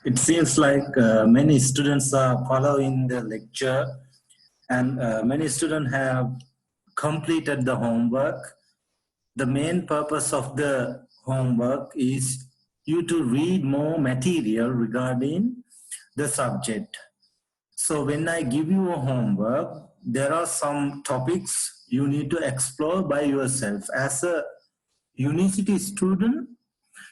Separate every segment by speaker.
Speaker 1: It seems like many students are following the lecture, and many students have completed the homework. The main purpose of the homework is you to read more material regarding the subject. So when I give you a homework, there are some topics you need to explore by yourself. As a university student,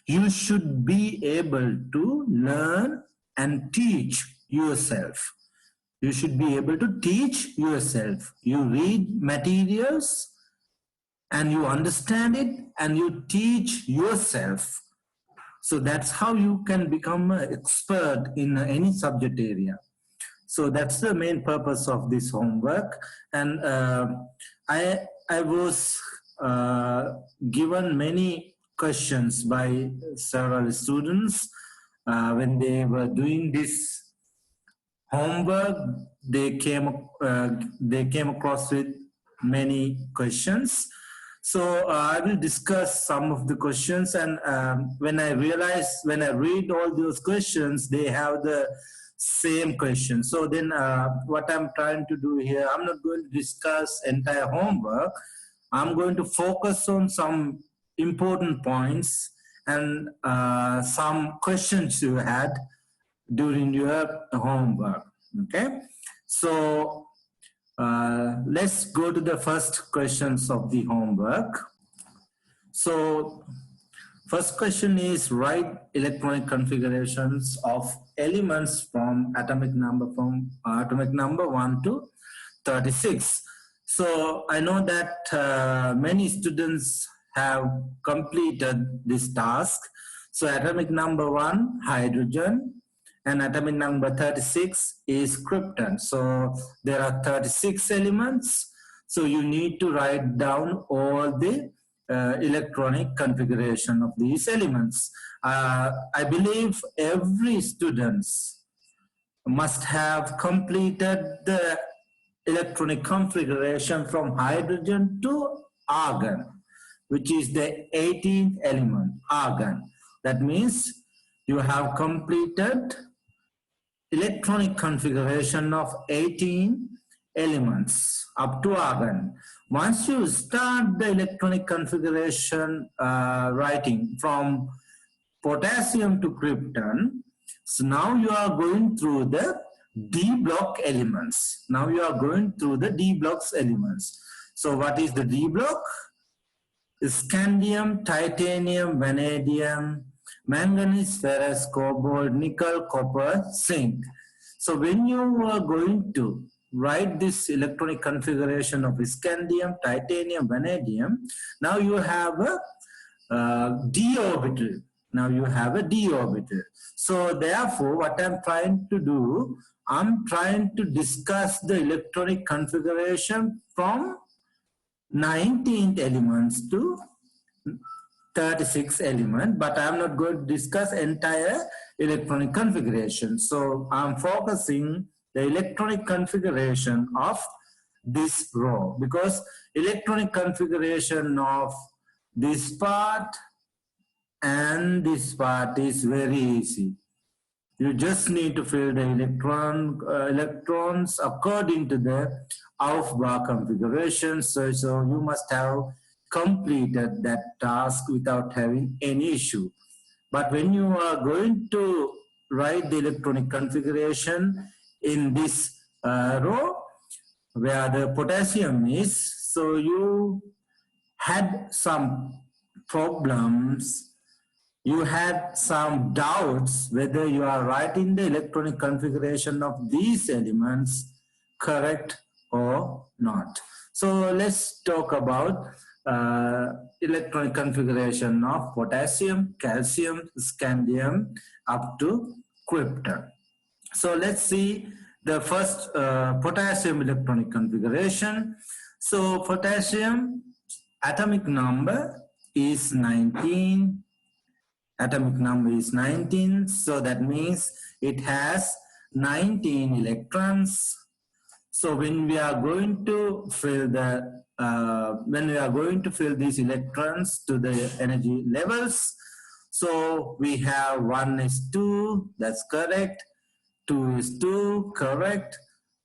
Speaker 1: you should be able to learn and teach yourself. You should be able to teach yourself. You read materials and you understand it and you teach yourself. So that's how you can become an expert in any subject area. So that's the main purpose of this homework. And I was given many questions by several students when they were doing this homework. They came across with many questions. So I will discuss some of the questions, and when I read all those questions, they have the same question. So then what I'm trying to do here, I'm not going to discuss entire homework. I'm going to focus on some important points and some questions you had during your homework. Okay, so let's go to the first questions of the homework. So first question is, write electronic configurations of elements from atomic number 1 to 36. So I know that many students have completed this task. So atomic number 1, hydrogen, and atomic number 36 is krypton. So there are 36 elements. So you need to write down all the electronic configuration of these elements. I believe every student must have completed the electronic configuration from hydrogen to argon, which is the 18th element, argon. That means you have completed electronic configuration of 18 elements up to argon. Once you start the electronic configuration writing from potassium to krypton, so now you are going through the D block elements. Now you are going through the D blocks elements. So what is the D block? Scandium, titanium, vanadium, manganese, ferrous, cobalt, nickel, copper, zinc. So when you are going to write this electronic configuration of scandium, titanium, vanadium, now you have a d orbital. Now you have a d orbital. So therefore, what I'm trying to do, I'm trying to discuss the electronic configuration from 19th elements to 36 element, but I'm not going to discuss entire electronic configuration. So I'm focusing the electronic configuration of this row, because electronic configuration of this part and this part is very easy. You just need to fill the electrons according to the Aufbau configuration. So you must have completed that task without having any issue. But when you are going to write the electronic configuration in this row where the potassium is, so you had some problems, you had some doubts whether you are writing the electronic configuration of these elements correct or not. So let's talk about electronic configuration of potassium, calcium, scandium up to krypton. So let's see the first potassium electronic configuration. So potassium atomic number is 19. Atomic number is 19. So that means it has 19 electrons. So when we are going to fill these electrons to the energy levels, So we have 1s2, that's correct. 2s2, correct.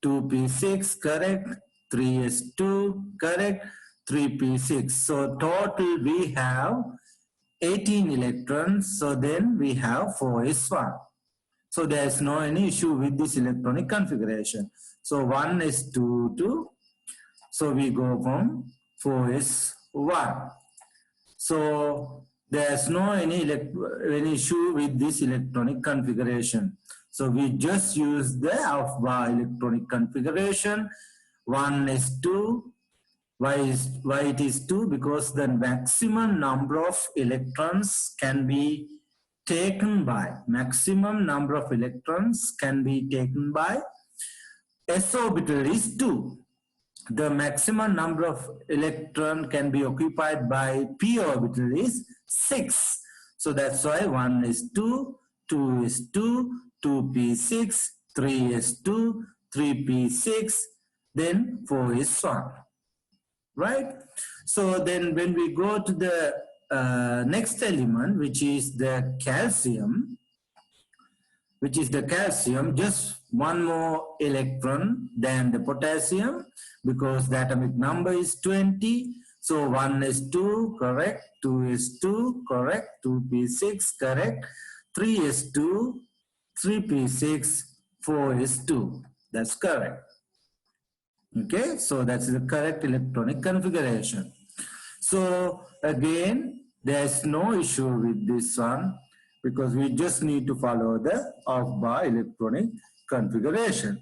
Speaker 1: 2p6, correct. 3s2, correct. 3p6. So total we have 18 electrons. So then we have 4s1. So there is no any issue with this electronic configuration. So 1s2 to, so we go from 4s1. So there's no any issue with this electronic configuration. So we just use the half-bar electronic configuration. 1s2. Why it is 2? Because the maximum number of electrons can be taken by, s orbital is 2. The maximum number of electron can be occupied by p orbital is 6. So that's why 1s2, 2s2, 2p6, 3s2, 3p6, then 4s1. Right? So then when we go to the next element, which is the calcium, just one more electron than the potassium, because the atomic number is 20. So 1s2, correct. 2s2, correct. 2p6, correct. 3s2, 3p6, 4s2. That's correct. Okay, so that's the correct electronic configuration. So again, there's no issue with this one, because we just need to follow the half-bar electronic configuration.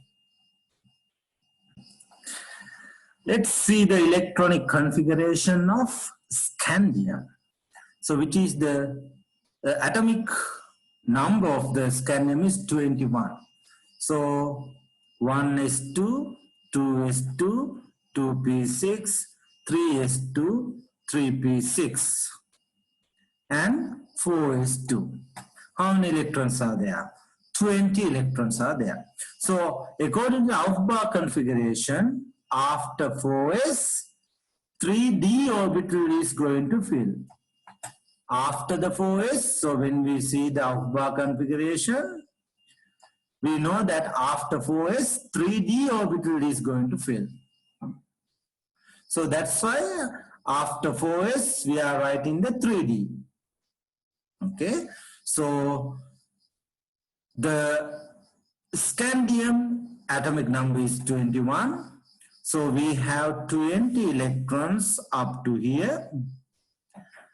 Speaker 1: Let's see the electronic configuration of scandium. So which is the atomic number of the scandium is 21. So 1s2, 2s2, 2p6, 3s2, 3p6, and 4s2. How many electrons are there? 20 electrons are there. So according to half-bar configuration, after 4s, 3d orbital is going to fill. After the 4s, so when we see the half-bar configuration, we know that after 4s, 3d orbital is going to fill. So that's why after 4s, we are writing the 3d. Okay, so the scandium atomic number is 21. So we have 20 electrons up to here.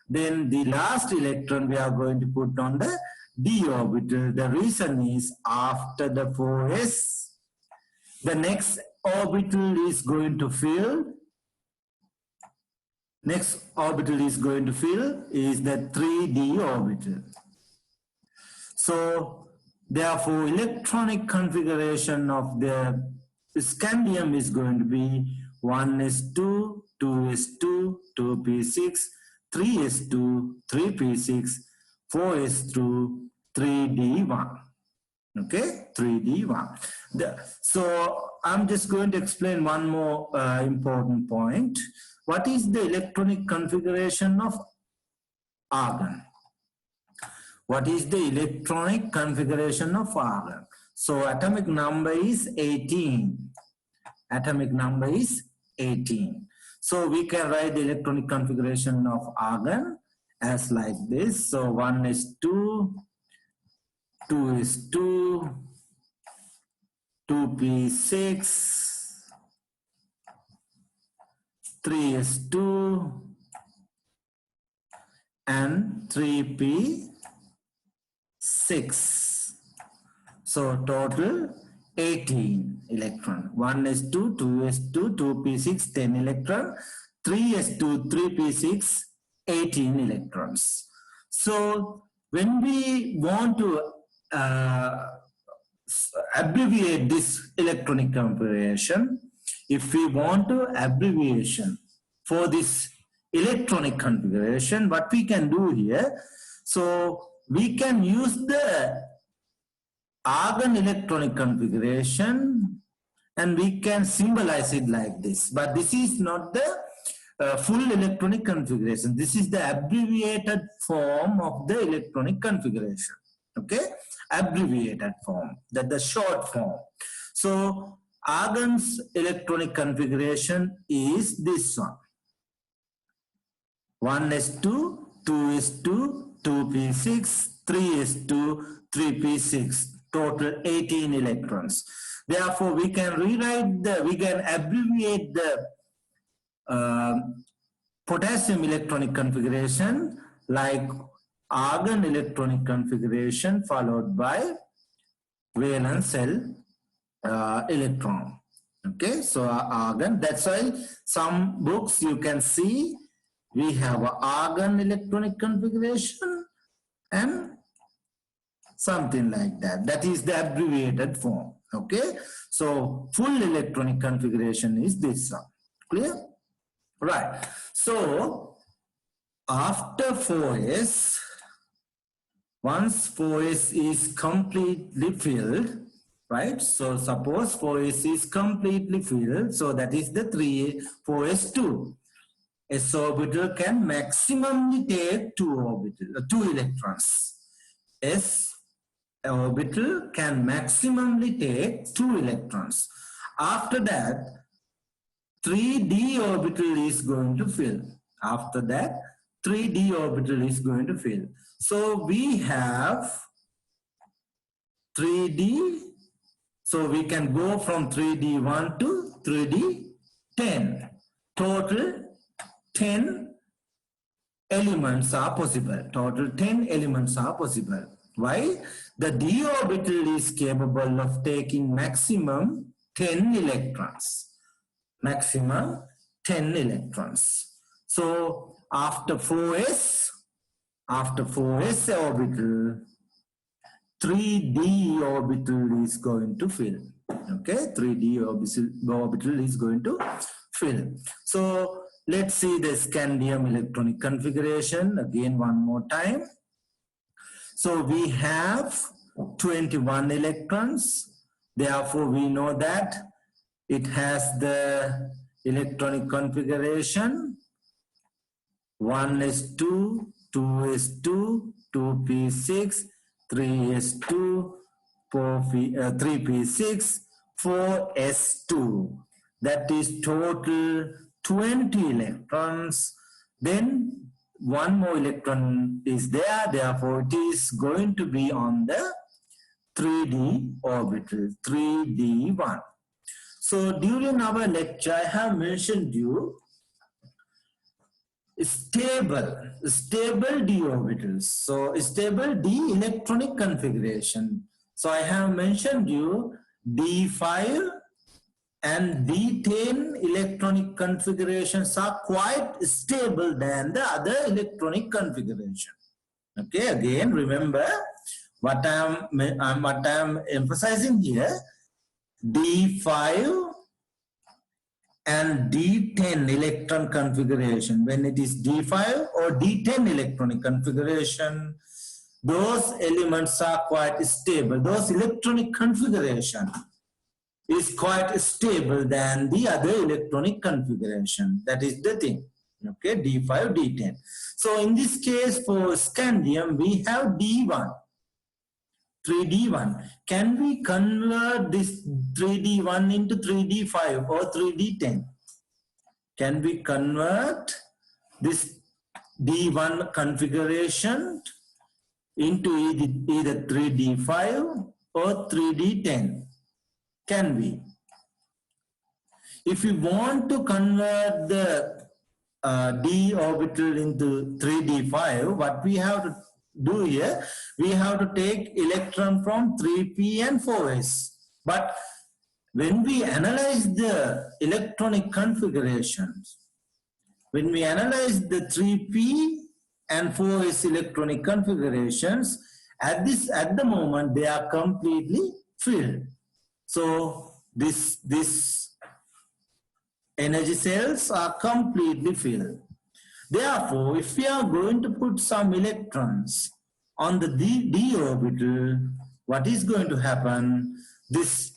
Speaker 1: Then the last electron we are going to put on the d orbital. The reason is after the 4s, the next orbital is going to fill. Next orbital is going to fill is the 3d orbital. So therefore, electronic configuration of the scandium is going to be 1s2, 2s2, 2p6, 3s2, 3p6, 4s2, 3d1. Okay, 3d1. So I'm just going to explain one more important point. What is the electronic configuration of argon? What is the electronic configuration of argon? So atomic number is 18. Atomic number is 18. So we can write the electronic configuration of argon as like this. So 1s2, 2s2, 2p6, 3s2, and 3p6. So total 18 electron. 1s2, 2s2, 2p6, 10 electron. 3s2, 3p6, 18 electrons. So when we want to abbreviate this electronic configuration, if we want to abbreviation for this electronic configuration, what we can do here, so we can use the argon electronic configuration and we can symbolize it like this. But this is not the full electronic configuration. This is the abbreviated form of the electronic configuration. Okay, abbreviated form, that the short form. So argon's electronic configuration is this one: 1s2, 2s2, 2p6, 3s2, 3p6, total 18 electrons. Therefore, we can abbreviate the potassium electronic configuration like argon electronic configuration followed by valence shell electron. Okay, so argon, that's why some books you can see we have a argon electronic configuration and something like that. That is the abbreviated form. Okay, so full electronic configuration is this one. Clear? Right. So after 4s, once 4s is completely filled, right? So suppose 4s is completely filled, so that is the 4s2. S orbital can maximally take two electrons. S orbital can maximally take 2 electrons. After that, 3d orbital is going to fill. After that, 3d orbital is going to fill. So we have 3d, so we can go from 3d1 to 3d10. Total 10 elements are possible. Total 10 elements are possible. Why? The d orbital is capable of taking maximum 10 electrons. Maximum 10 electrons. So after 4s orbital, 3d orbital is going to fill. Okay, 3d orbital is going to fill. So let's see the scandium electronic configuration again one more time. So we have 21 electrons. Therefore, we know that it has the electronic configuration 1s2, 2s2, 2p6, 3s2, 3p6, 4s2. That is total 20 electrons. Then one more electron is there, therefore it is going to be on the 3d orbital, 3d1. So during our lecture, I have mentioned you stable d orbitals. So stable d electronic configuration. So I have mentioned you d5 and d10 electronic configurations are quite stable than the other electronic configuration. Okay, again remember what I am emphasizing here. D5 and D10 electron configuration, when it is D5 or D10 electronic configuration, those elements are quite stable. Those electronic configuration is quite stable than the other electronic configuration. That is the thing. Okay, D5, D10. So in this case for scandium, we have D1. 3D1. Can we convert this 3D1 into 3D5 or 3D10? Can we convert this D1 configuration into either 3D5 or 3D10? Can we? If we want to convert the d orbital into 3d5, what we have to do here, we have to take electron from 3p and 4s. But when we analyze the electronic configurations, when we analyze the 3p and 4s electronic configurations, at the moment they are completely filled. So this energy cells are completely filled. Therefore, if we are going to put some electrons on the d orbital, what is going to happen? This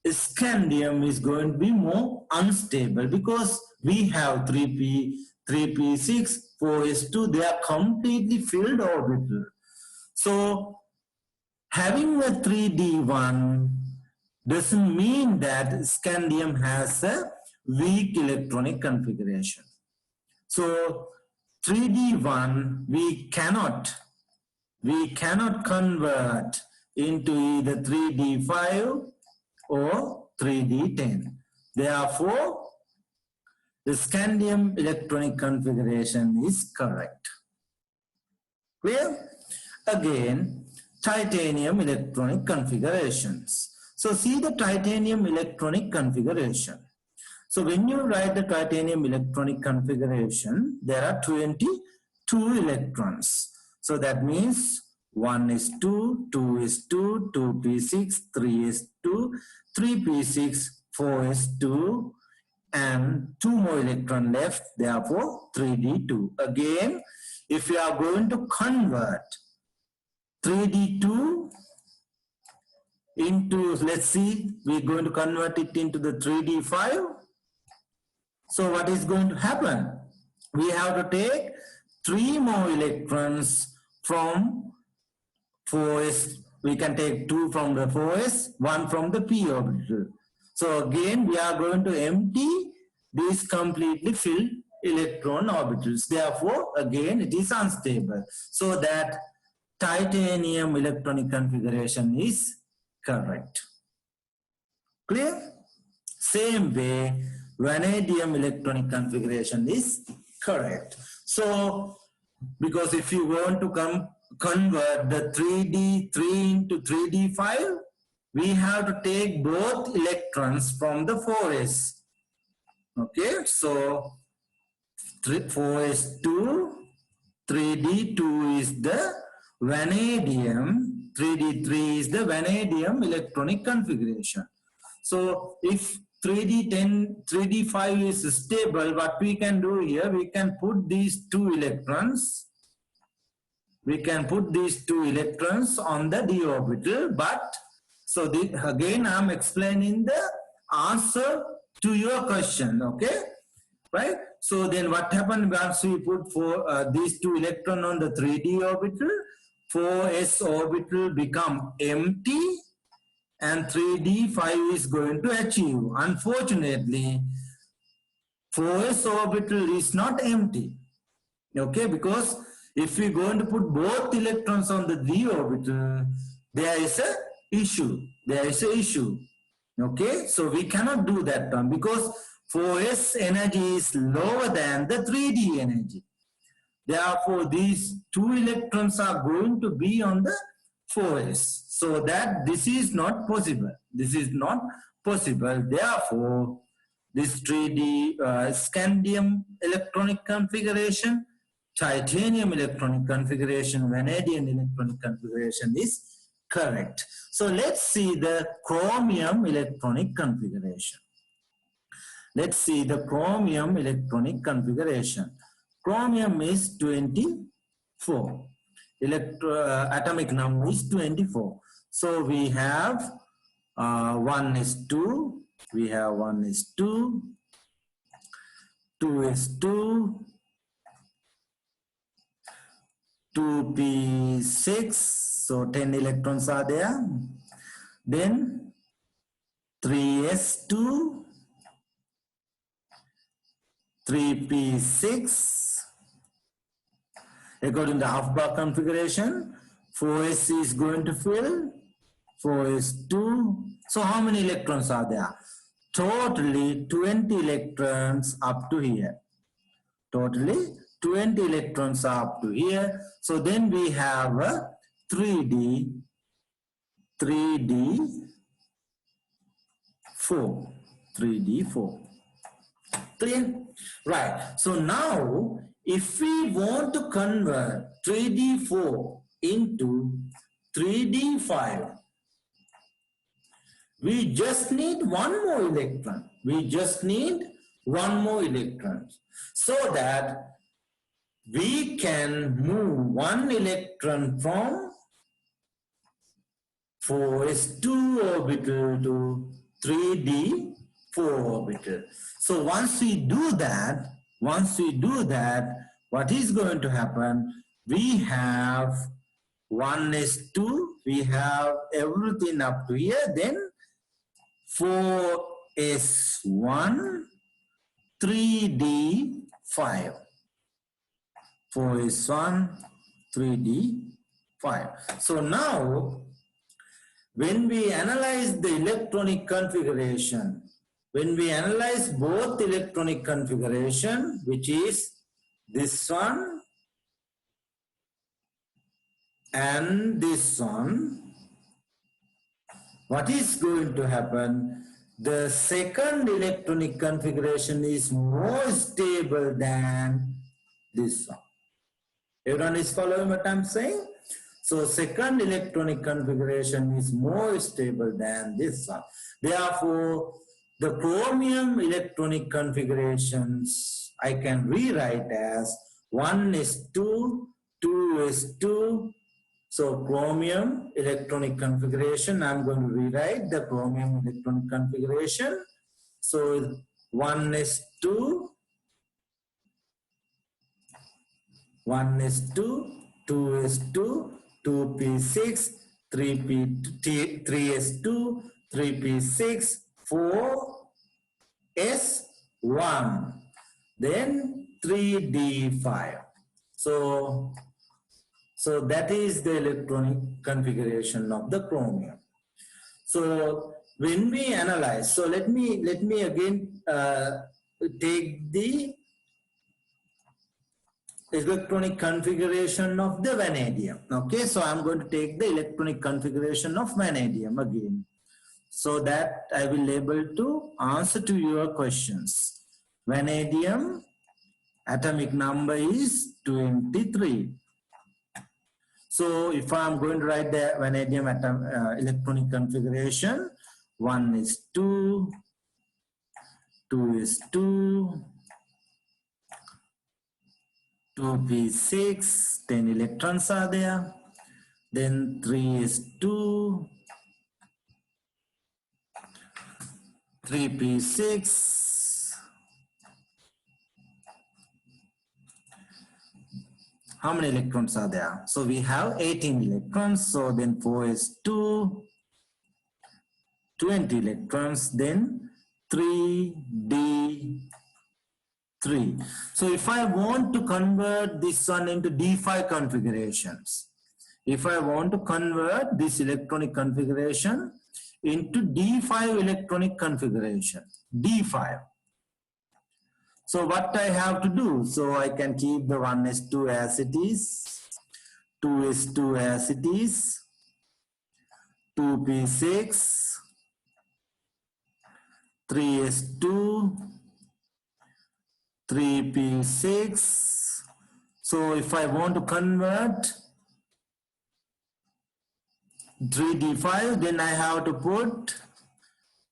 Speaker 1: scandium is going to be more unstable because we have 3p6, 4s2, they are completely filled orbital. So having a 3d1 doesn't mean that scandium has a weak electronic configuration. So 3d1 we cannot convert into either 3d5 or 3d10. Therefore, the scandium electronic configuration is correct. Clear? Again, titanium electronic configurations. So see the titanium electronic configuration. So when you write the titanium electronic configuration, there are 22 electrons. So that means 1 is 2, 2 is 2, 2p6, 3 is 2, 3p6, 4 is 2, and 2 more electrons left, therefore 3d2. Again, if you are going to convert 3d2 into, let's see, we're going to convert it into the 3d5. So what is going to happen? We have to take 3 more electrons from 4s. We can take 2 from the 4s, 1 from the p orbital. So again, we are going to empty these completely filled electron orbitals. Therefore, again, it is unstable. So that titanium electronic configuration is correct. Clear? Same way, vanadium electronic configuration is correct. So, because if you want to convert the 3D3 into 3D5, we have to take both electrons from the 4s. Okay, so 4s2, 3d2 is the vanadium, 3d3 is the vanadium electronic configuration. So if 3d10, 3d5 is stable, what we can do here, we can put these 2 electrons, on the d orbital, but so again I'm explaining the answer to your question, okay? Right? So then what happened once we put these 2 electrons on the 3d orbital, 4s orbital become empty and 3d5 is going to achieve. Unfortunately, 4s orbital is not empty, okay? Because if we're going to put both electrons on the d orbital, there is a issue. Okay? So we cannot do that one because 4s energy is lower than the 3d energy. Therefore, these 2 electrons are going to be on the 4s. So that this is not possible. Therefore, this 3D scandium electronic configuration, titanium electronic configuration, vanadium electronic configuration is correct. So let's see the chromium electronic configuration. Let's see the chromium electronic configuration. Chromium is 24. Atomic number is 24. So we have 1 is 2. We have 1 is 2. 2 is 2. 2p6. So 10 electrons are there. Then 3s2. 3p6. According to the half-bar configuration, 4s is going to fill, 4s2. So how many electrons are there? Totally 20 electrons up to here. Totally 20 electrons are up to here. So then we have a 3d4. Clear? Right. So now, if we want to convert 3d4 into 3d5, we just need 1 more electron. So that we can move 1 electron from 4s2 orbital to 3d 4 orbital. So once we do that, what is going to happen? We have 1s2, we have everything up to here, then 4s1, 3d 5. 4s1, 3d 5. So now, when we analyze the electronic configuration, when we analyze both electronic configuration, which is this one and this one, what is going to happen? The second electronic configuration is more stable than this one. Everyone is following what I'm saying? So second electronic configuration is more stable than this one. Therefore, the chromium electronic configurations I can rewrite as 1s2, 2s2. So chromium electronic configuration, I'm going to rewrite the chromium electronic configuration. So 1s2, 2s2, 2p6, 3s2, 3p6, 4s1, then 3d5. So that is the electronic configuration of the chromium. So when we analyze, so let me again take the electronic configuration of the vanadium. Okay, so I'm going to take the electronic configuration of vanadium again, so that I will be able to answer to your questions. Vanadium atomic number is 23. So if I'm going to write the vanadium atom electronic configuration, 1s2, 2s2, 2p6, 10 electrons are there. Then 3s2, 3p6. How many electrons are there? So we have 18 electrons. So then 4s2, 20 electrons. Then 3d3. So if I want to convert this one into d5 configurations, if I want to convert this electronic configuration into d5 electronic configuration, d5. So what I have to do? So I can keep the 1s2 as it is, 2s2 as it is, 2p6, 3s2, 3p6. So if I want to convert 3d5, then I have to put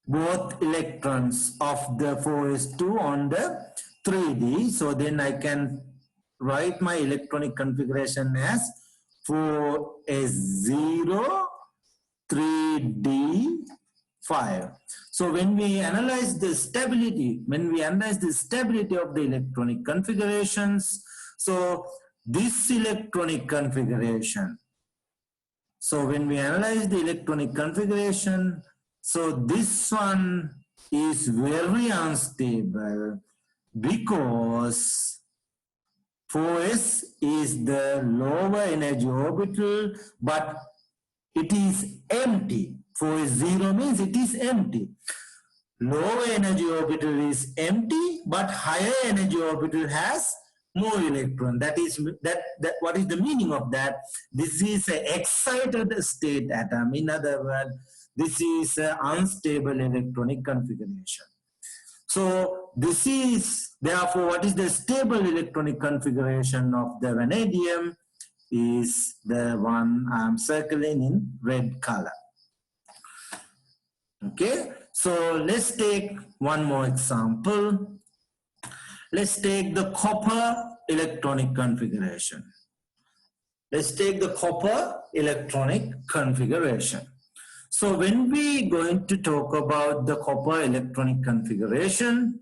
Speaker 1: both electrons of the 4s2 on the 3d. So then I can write my electronic configuration as 4s0, 3d5. So when we analyze the stability, of the electronic configurations, so this electronic configuration, so when we analyze the electronic configuration, so this one is very unstable because 4s is the lower energy orbital, but it is empty. 4s0 means it is empty. Lower energy orbital is empty, but higher energy orbital has more electron. That is what is the meaning of that? This is an excited state atom. In other words, this is an unstable electronic configuration. So this is, therefore, what is the stable electronic configuration of the vanadium is the one I'm circling in red color. Okay, so let's take one more example. Let's take the copper electronic configuration. Let's take the copper electronic configuration. So when we going to talk about the copper electronic configuration,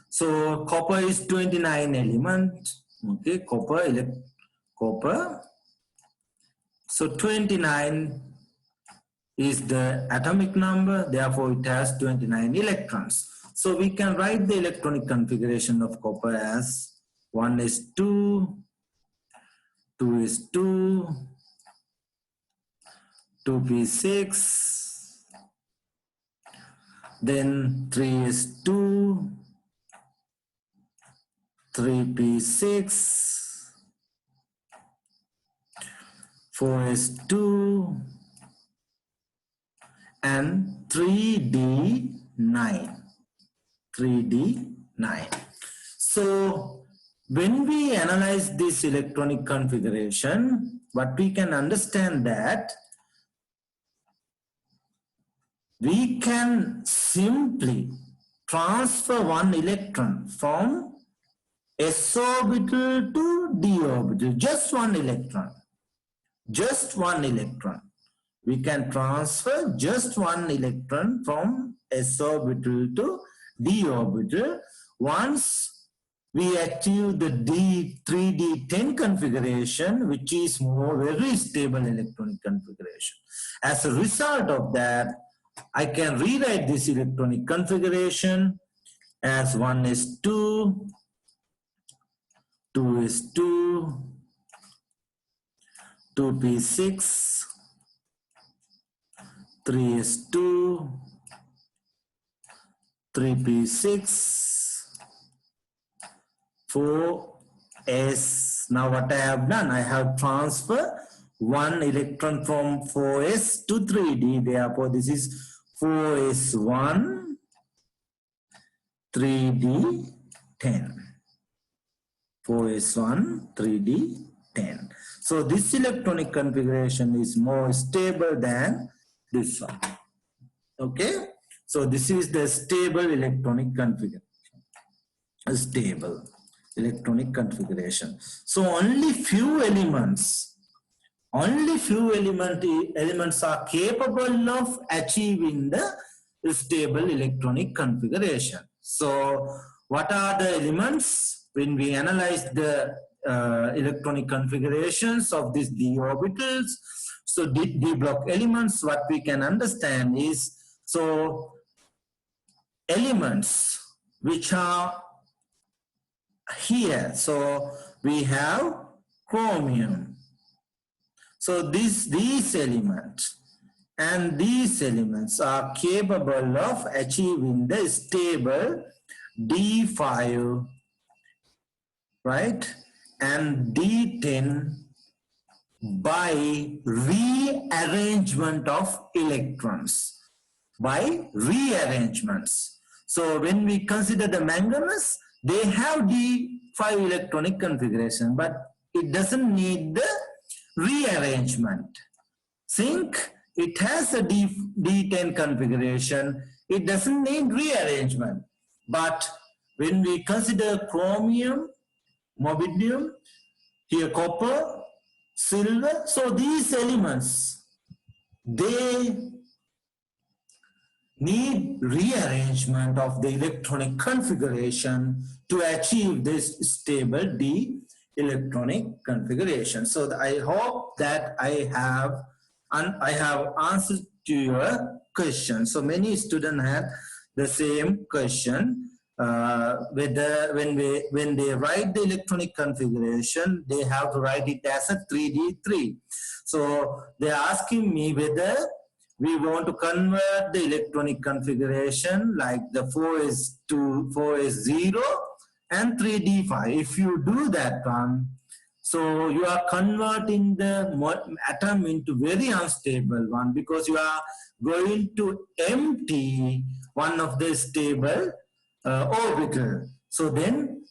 Speaker 1: so copper is 29 element, okay, copper. So 29 is the atomic number, therefore it has 29 electrons. So we can write the electronic configuration of copper as 1 is 2, 2 is 2, 2p6, then 3 is 2, 3p6, 4 is 2, and 3d9. 3d9. So when we analyze this electronic configuration, what we can understand that we can simply transfer one electron from s orbital to d orbital, just one electron. Just one electron. We can transfer just one electron from s orbital to d orbital once we achieve the 3d10 configuration, which is very stable electronic configuration. As a result of that, I can rewrite this electronic configuration as 1 is 2, 2 is 2, 2p6, 3 is 2, 3p6, 4s. Now what I have done, I have transferred one electron from 4s to 3d. Therefore, this is 4s1, 3d10. 4s1, 3d10. So this electronic configuration is more stable than this one. Okay, so this is the stable electronic configuration. Stable electronic configuration. So only few elements are capable of achieving the stable electronic configuration. So what are the elements? When we analyze the electronic configurations of these d orbitals, so d block elements, what we can understand is, so elements which are here, so we have chromium. So these elements and these elements are capable of achieving the stable d5, right, and d10 by rearrangement of electrons, by rearrangements. So when we consider the manganese, they have d5 electronic configuration, but it doesn't need the rearrangement. Zinc, it has a d10 configuration, it doesn't need rearrangement. But when we consider chromium, molybdenum, here copper, silver, so these elements, they need rearrangement of the electronic configuration to achieve this stable d electronic configuration. So I hope that I have answered to your question. So many students have the same question, whether when they write the electronic configuration, they have to write it as a 3D3. So they're asking me whether we want to convert the electronic configuration like the 4 is 0 and 3d5. If you do that one, so you are converting the atom into very unstable one, because you are going to empty one of the stable orbital. So then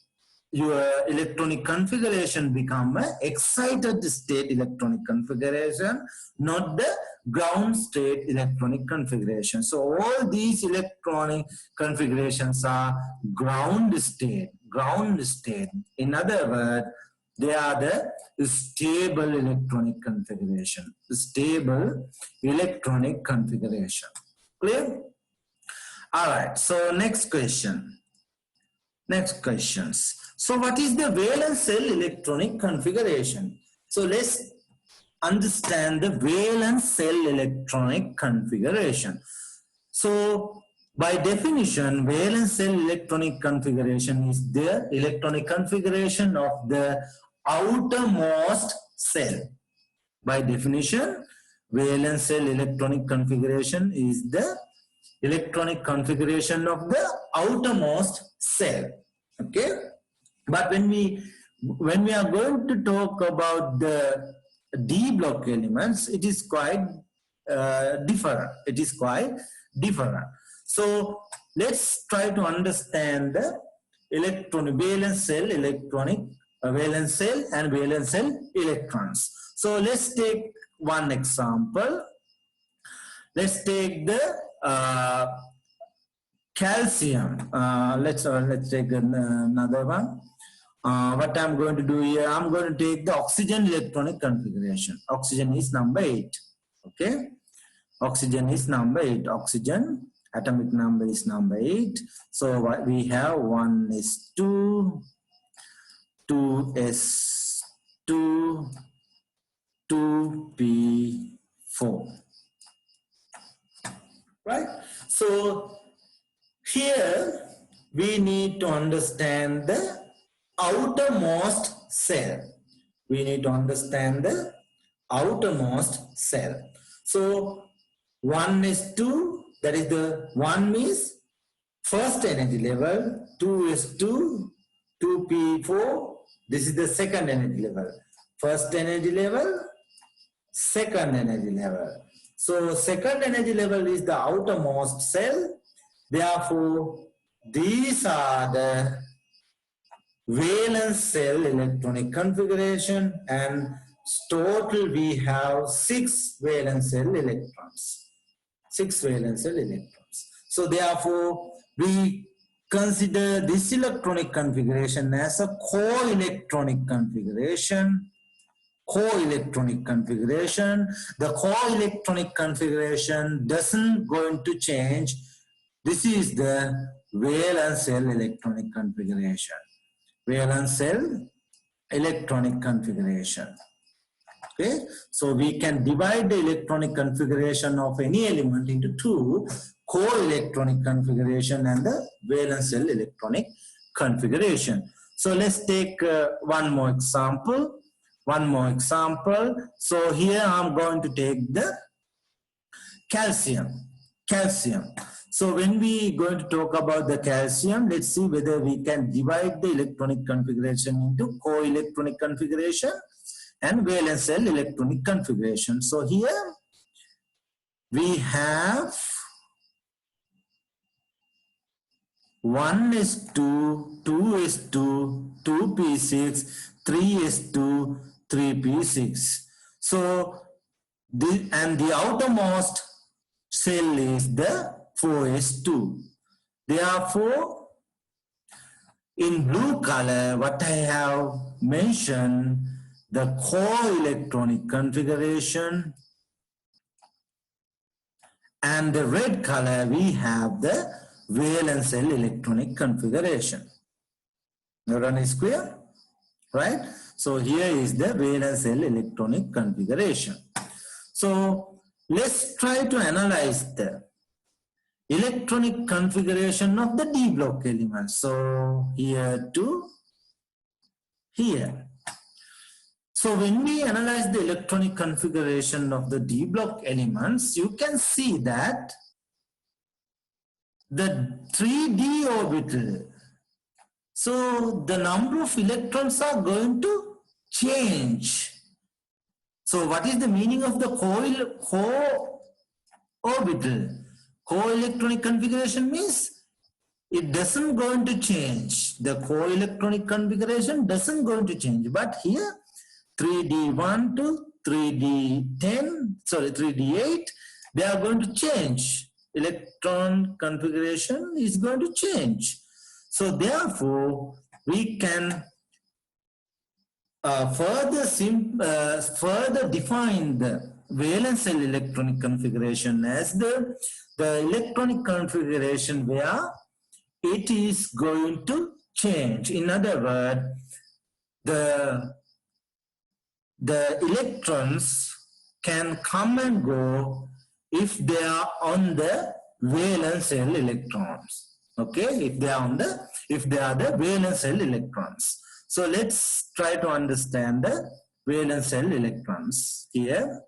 Speaker 1: your electronic configuration become an excited state electronic configuration, not the ground state electronic configuration. So all these electronic configurations are ground state. In other words, They are the stable electronic configuration. Stable electronic configuration. Clear? All right. So next question. Next questions. So what is the valence cell electronic configuration? So let's understand the valence cell electronic configuration. So by definition, valence cell electronic configuration is the electronic configuration of the outermost cell. By definition, valence cell electronic configuration is the electronic configuration of the outermost cell. Okay, but when we are going to talk about the D block elements, it is quite different. It is quite different. So let's try to understand the electronic valence cell electronic valence cell and valence cell electrons. So let's take one example. Let's take the calcium. Let's take another one. What I'm going to do here, I'm going to take the oxygen electronic configuration. Oxygen is number 8. Okay, oxygen is number 8. Oxygen atomic number is number 8. So what we have 1s2, 2s2, 2p4. Right? So here we need to understand the outermost cell. We need to understand the outermost cell. So 1s2, that is the 1 means first energy level, 2s2, 2p4, this is the second energy level. First energy level, second energy level. So second energy level is the outermost cell. Therefore, these are the valence cell electronic configuration, and total we have 6 valence cell electrons. 6 valence cell electrons. So therefore, we consider this electronic configuration as a co-electronic configuration. Co-electronic configuration. The co-electronic configuration doesn't going to change. This is the valence cell electronic configuration. Valence cell electronic configuration. Okay, so we can divide the electronic configuration of any element into 2: co-electronic configuration and the valence cell electronic configuration. So let's take one more example. So here I'm going to take the calcium. So when we going to talk about the calcium, let's see whether we can divide the electronic configuration into co-electronic configuration and valence cell electronic configuration. So here we have 1s2, 2s2, 2p6, 3s2, 3p6. So the outermost cell is the 4s2. Therefore, in blue color, what I have mentioned, the co-electronic configuration, and the red color we have the valence cell electronic configuration. Everyone is clear? Right? So here is the valence cell electronic configuration. So let's try to analyze the electronic configuration of the D block elements. So here to here. So when we analyze the electronic configuration of the D block elements, you can see that the 3D orbital, so the number of electrons are going to change. So what is the meaning of the co-orbital? Co-electronic configuration means it doesn't going to change. The co-electronic configuration doesn't going to change. But here 3D1 to 3D8, they are going to change. Electron configuration is going to change. So therefore, we can further define the valence shell electronic configuration as the electronic configuration where it is going to change. In other words, the electrons can come and go if they are on the valence shell electrons. Okay, if they are the valence shell electrons. So let's try to understand the valence shell electrons here.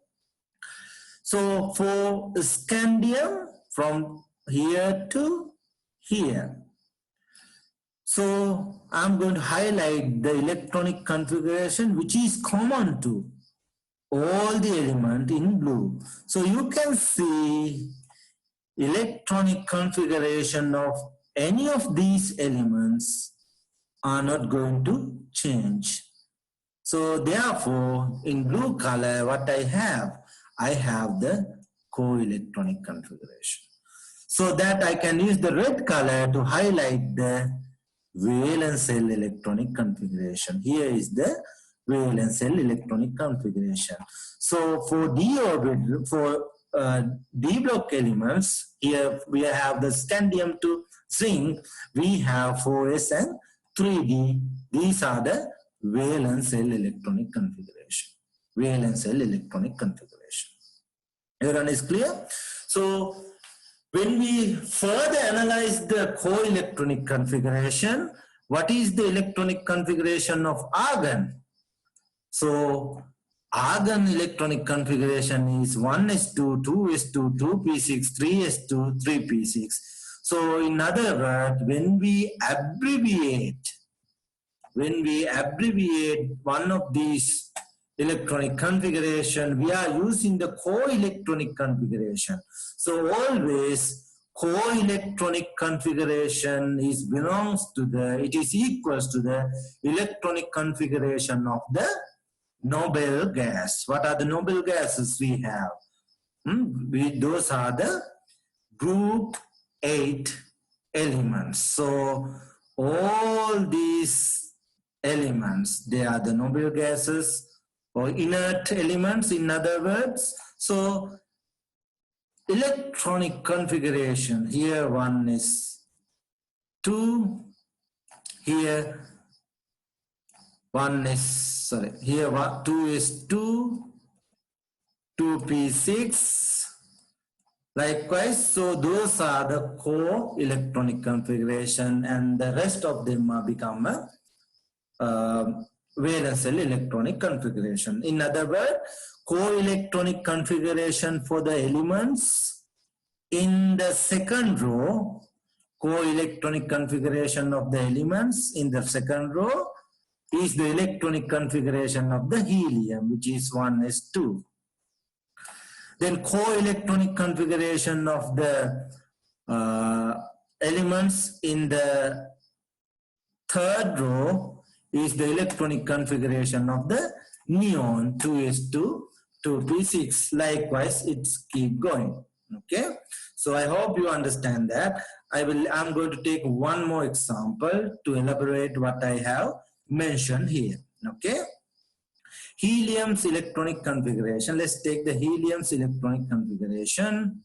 Speaker 1: So for scandium, from here to here. So I'm going to highlight the electronic configuration which is common to all the elements in blue. So you can see electronic configuration of any of these elements are not going to change. So therefore, in blue color, what I have the co-electronic configuration. So that I can use the red color to highlight the valence shell electronic configuration. Here is the valence shell electronic configuration. So for d orbital, for d block elements, here we have the scandium to zinc, we have 4s and 3d. These are the valence shell electronic configuration. Valence shell electronic configuration. Everyone is clear? So when we further analyze the co-electronic configuration, what is the electronic configuration of argon? So argon electronic configuration is 1s2, 2s2, 2p6, 3s2, 3p6. So in other words, when we abbreviate one of these electronic configuration, we are using the co-electronic configuration. So always co-electronic configuration it is equals to the electronic configuration of the noble gas. What are the noble gases we have? Those are the group 8 elements. So all these elements, they are the noble gases or inert elements, in other words. So electronic configuration, here 1 is 2, here 2 is 2, 2p6, likewise. So those are the co-electronic configuration, and the rest of them are become a valence shell electronic configuration. In other words, co-electronic configuration for the elements in the second row, co-electronic configuration of the elements in the second row is the electronic configuration of the helium, which is 1s2. Then co-electronic configuration of the elements in the third row is the electronic configuration of the neon, 2s2, 2p6. Likewise, it's keep going. Okay, so I hope you understand that. I'm going to take one more example to elaborate what I have mentioned here. Okay, helium's electronic configuration. Let's take the helium's electronic configuration.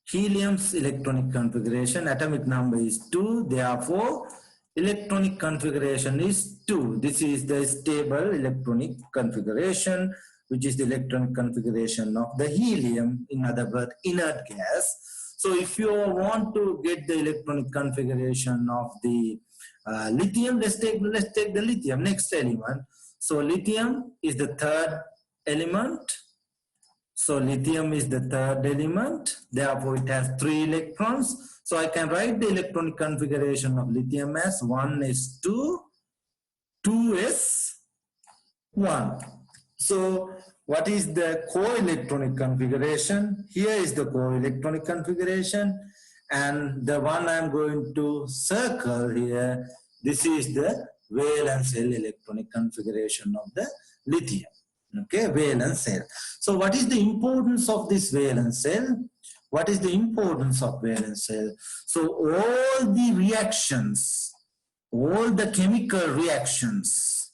Speaker 1: Helium's electronic configuration, atomic number is 2, therefore electronic configuration is 2. This is the stable electronic configuration, which is the electronic configuration of the helium, in other words, inert gas. So if you want to get the electronic configuration of the lithium, let's take the lithium, next element. So lithium is the third element. So lithium is the third element, therefore it has 3 electrons. So I can write the electronic configuration of lithium as 1s2, 2s1. So what is the co-electronic configuration? Here is the co-electronic configuration, and the one I'm going to circle here, this is the valence shell electronic configuration of the lithium. Okay, valence shell. So what is the importance of this valence shell? What is the importance of valence shell? So all the reactions all the chemical reactions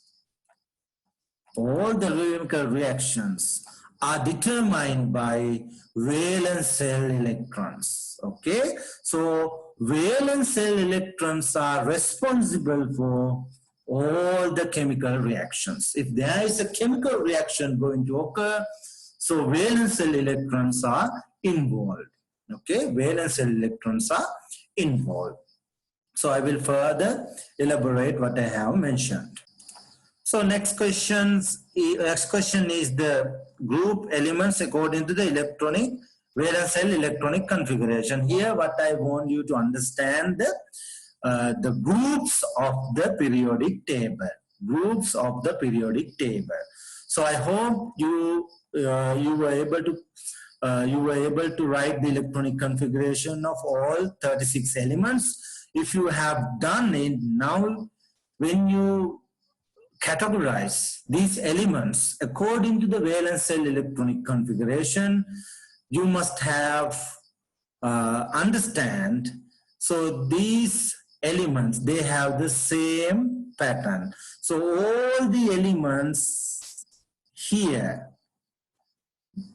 Speaker 1: are determined by valence shell electrons. Okay, so valence shell electrons are responsible for all the chemical reactions. If there is a chemical reaction going to occur, so valence shell electrons are involved. Okay, valence shell electrons are involved. So I will further elaborate what I have mentioned. So next question is the group elements according to the electronic valence shell electronic configuration. Here what I want you to understand the groups of the periodic table. Groups of the periodic table. So I hope you were able to write the electronic configuration of all 36 elements. If you have done it, now when you categorize these elements according to the valence shell electronic configuration, you must have understand. So these elements, they have the same pattern. So all the elements here,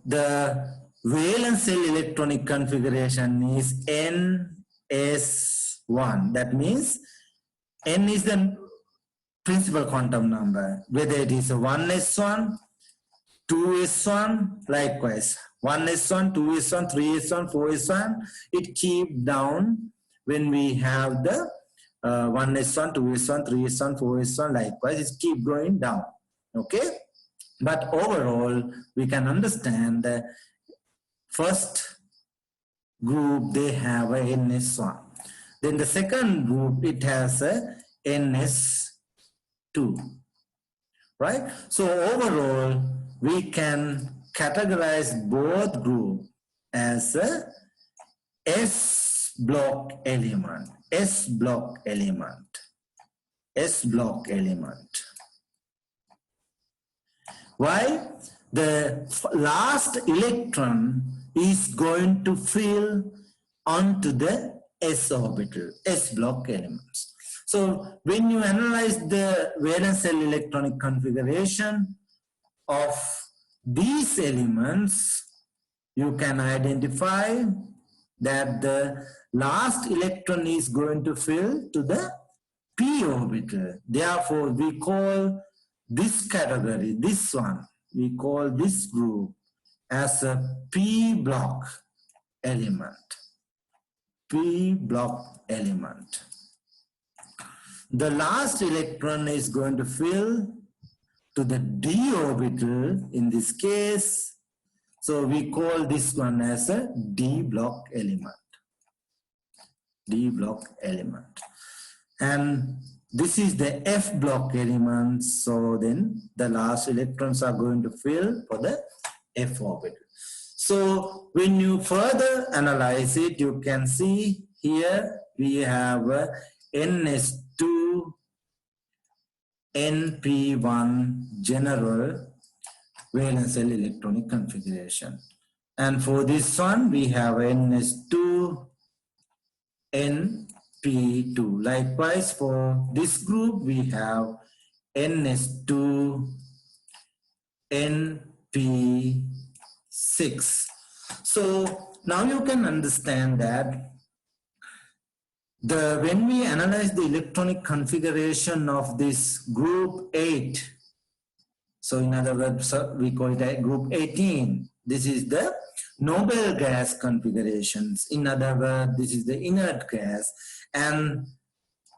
Speaker 1: the valence shell electronic configuration is NS1. That means N is the principal quantum number, whether it is a 1s1, 2s1, likewise 1s1, 2s1, 3s1, 4s1, it keeps down when we have the 1s1, 2s1, 3s1, 4s1, likewise it keeps going down. Okay, but overall we can understand the first group, they have a NS1. Then the second group, it has a NS2, right? So overall, we can categorize both groups as a S block element, S block element, S block element. Why? The last electron is going to fill onto the S orbital, S block elements. So when you analyze the valence shell electronic configuration of these elements, you can identify that the last electron is going to fill to the p orbital. Therefore, we call this category, this one, we call this group as a p block element. P block element. The last electron is going to fill to the d orbital in this case. So we call this one as a d block element. D block element. And this is the f block element. So then the last electrons are going to fill for the f orbital. So when you further analyze it, you can see here we have a NS2 NP1 general valence shell electronic configuration. And for this one, we have NS2 NP2. Likewise, for this group, we have NS2 NP6. So now you can understand that when we analyze the electronic configuration of this group 8, so in other words, we call it a group 18. This is the noble gas configurations. In other words, this is the inert gas, and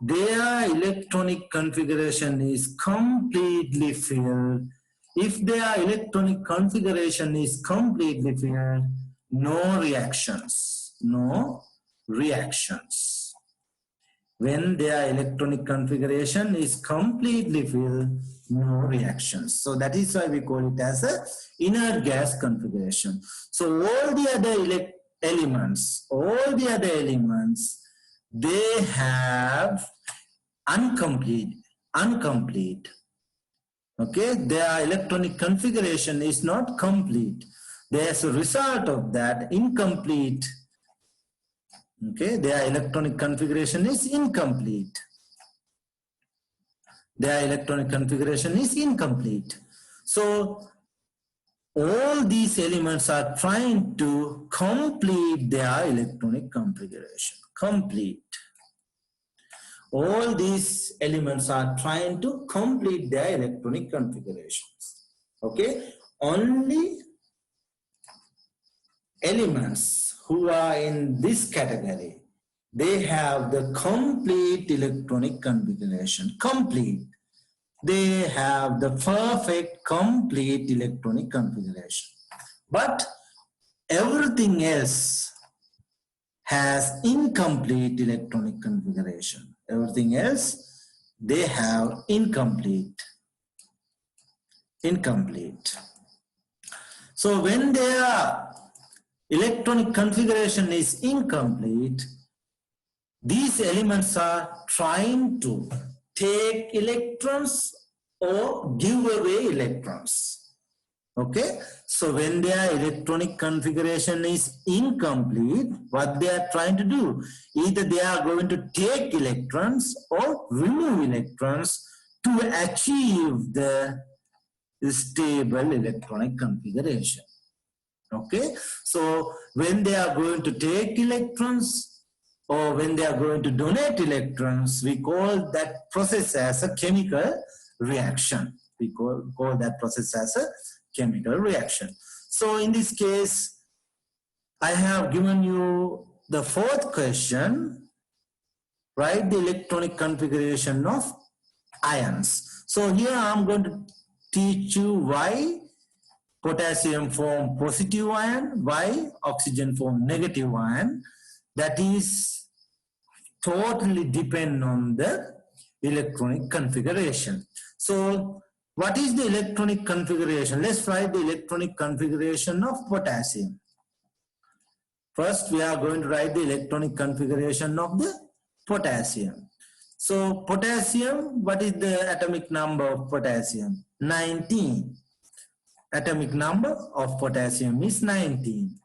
Speaker 1: their electronic configuration is completely filled. If their electronic configuration is completely filled, no reactions, no reactions. When their electronic configuration is completely filled, no reactions. So that is why we call it as a inert gas configuration. So all the other elements, they have incomplete. Okay, their electronic configuration is not complete. There's a result of that, incomplete. Okay, their electronic configuration is incomplete. their electronic configuration is incomplete. So all these elements are trying to complete their electronic configuration. Complete. All these elements are trying to complete their electronic configurations. Okay? Only elements who are in this category, they have the complete electronic configuration. Complete. They have the perfect, complete electronic configuration. But everything else has incomplete electronic configuration. Everything else, they have incomplete. Incomplete. So when their electronic configuration is incomplete, these elements are trying to take electrons or give away electrons. Okay, so when their electronic configuration is incomplete, what they are trying to do, either they are going to take electrons or remove electrons to achieve the stable electronic configuration. Okay, so when they are going to take electrons or when they are going to donate electrons, we call that process as a chemical reaction. We call that process as a chemical reaction. So in this case, I have given you the fourth question. Write the electronic configuration of ions. So here I'm going to teach you why potassium form positive ion, why oxygen form negative ion. That is totally depend on the electronic configuration. So what is the electronic configuration? Let's write the electronic configuration of potassium. First, we are going to write the electronic configuration of the potassium. So potassium, what is the atomic number of potassium? 19. Atomic number of potassium is 19.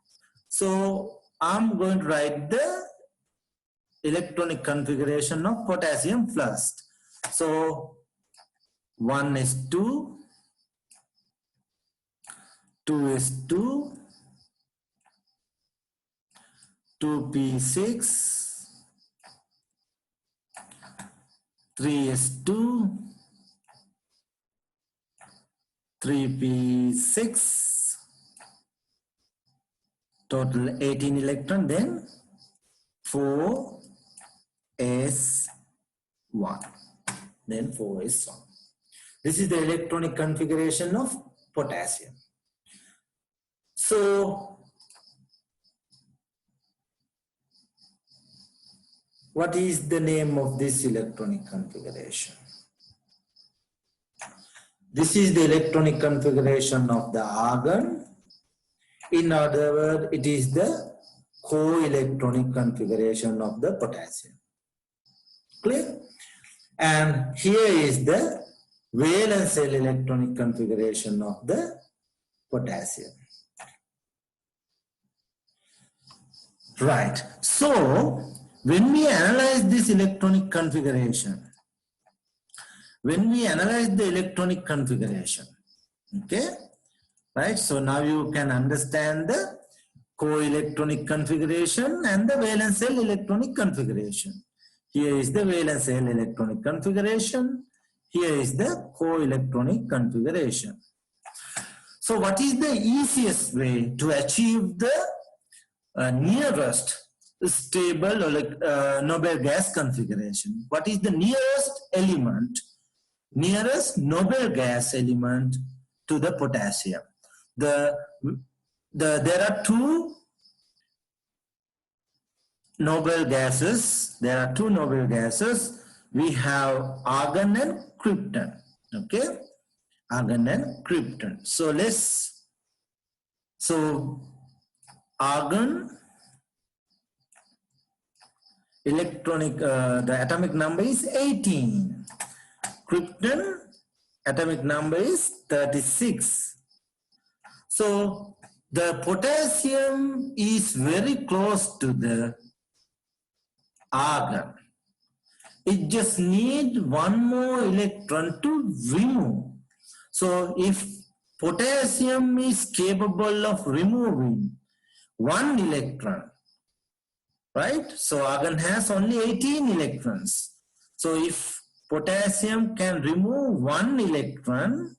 Speaker 1: So I'm going to write the electronic configuration of potassium first. So 1s2, 2s2, 2p6, 3s2, 3p6, total 18 electron, then 4s1, then 4s1. This is the electronic configuration of potassium. So what is the name of this electronic configuration? This is the electronic configuration of the argon. In other words, it is the co-electronic configuration of the potassium. Clear? And here is the valence shell electronic configuration of the potassium. Right. So when we analyze this electronic configuration, okay, right? So now you can understand the co-electronic configuration and the valence shell electronic configuration. Here is the valence shell electronic configuration. Here is the co-electronic configuration. So what is the easiest way to achieve the nearest stable noble gas configuration? What is the nearest element, nearest noble gas element to the potassium? There are two noble gases. There are two noble gases. We have argon and krypton. Okay, argon and krypton. So argon electronic, the atomic number is 18. Krypton atomic number is 36. So the potassium is very close to the argon. it just needs one more electron to remove. So if potassium is capable of removing one electron, right? So argon has only 18 electrons. So if potassium can remove one electron,